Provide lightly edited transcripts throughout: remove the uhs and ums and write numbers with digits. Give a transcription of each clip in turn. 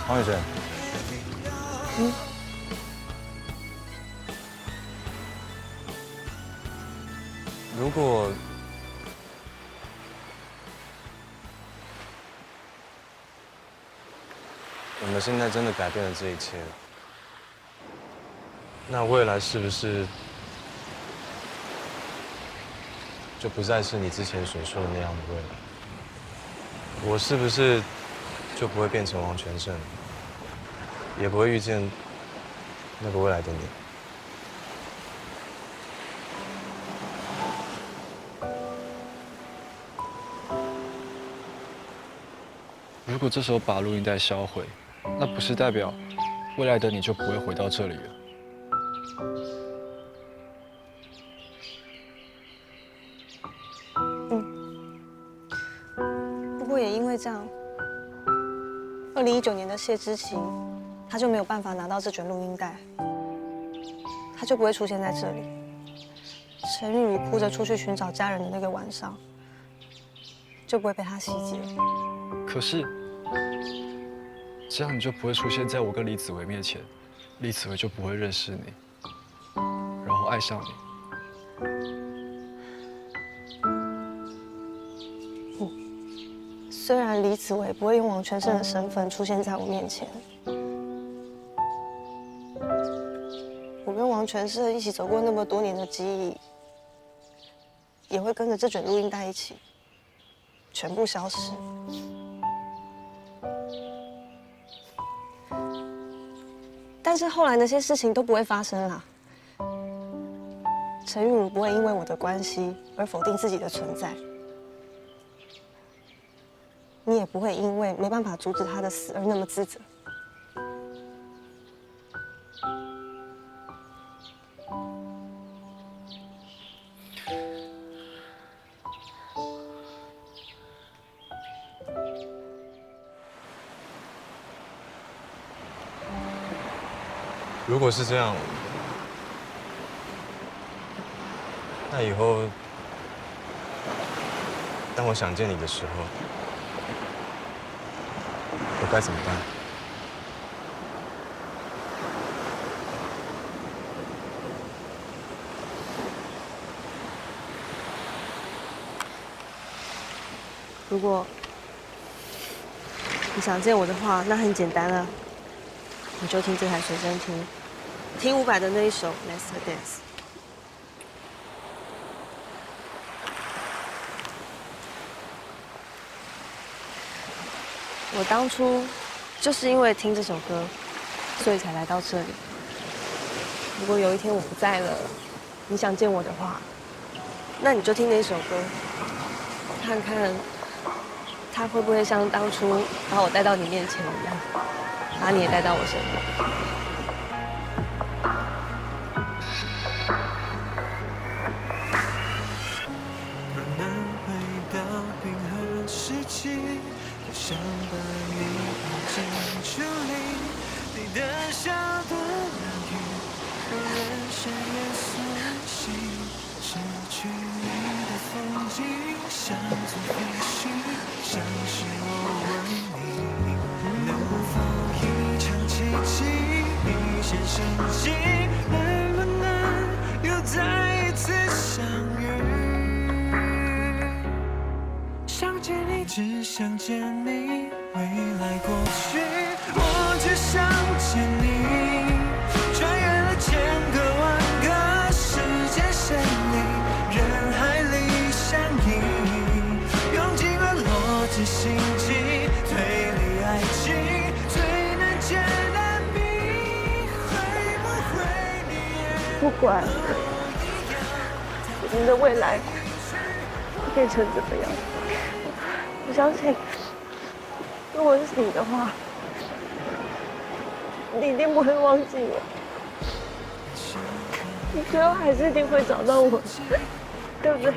黄雨萱，如果我们现在真的改变了这一切，那未来是不是就不再是你之前所说的那样的未来？我是不是就不会变成王全胜，也不会遇见那个未来的你？如果这时候把录音带销毁，那不是代表未来的你就不会回到这里了？不过也因为这样，2019年的谢之晴，他就没有办法拿到这卷录音带，他就不会出现在这里。陈玉茹哭着出去寻找家人的那个晚上，就不会被他袭击了。可是，这样你就不会出现在我跟李子维面前，李子维就不会认识你，然后爱上你。虽然李子维不会用王全胜的身份出现在我面前，我跟王全胜一起走过那么多年的记忆，也会跟着这卷录音带一起全部消失。但是后来那些事情都不会发生啦。陈玉茹不会因为我的关系而否定自己的存在。你也不会因为没办法阻止他的死而那么自责。如果是这样，那以后当我想见你的时候，我该怎么办？如果你想见我的话，那很简单啊，你就听这台随身听，听伍佰的那一首《Let's Dance》。我当初就是因为听这首歌，所以才来到这里。如果有一天我不在了，你想见我的话，那你就听那首歌，看看他会不会像当初把我带到你面前一样，把你也带到我身边。想把你抱进处理，你的笑的疗愈，让人生也苏醒。失去你的风景，像座废墟，像是我问你，能否一场奇迹，一线生机，能不能又再一次相遇？想见你，只想见你，未来过去，我只想见你。穿越了千个万个时间线里，人海里相依，用尽了逻辑心机，推理爱情最难解的谜，会不会你也不管我们的未来变成怎么样，我相信，如果是你的话，你一定不会忘记我，你最后还是一定会找到我，对不对？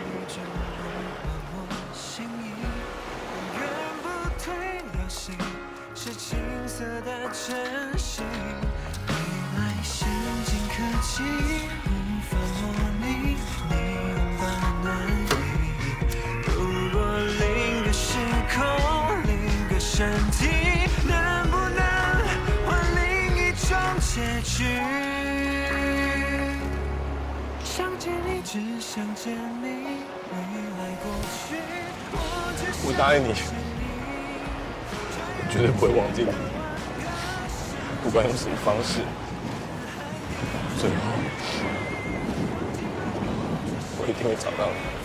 是青涩的真心，未来先进科技无法模拟你拥抱暖意。如果另个时空，另个身体，能不能结局。想见你，只想见你，未来过去，我答应你，我绝对不会忘记你，不管用什么方式，最后我一定会找到你。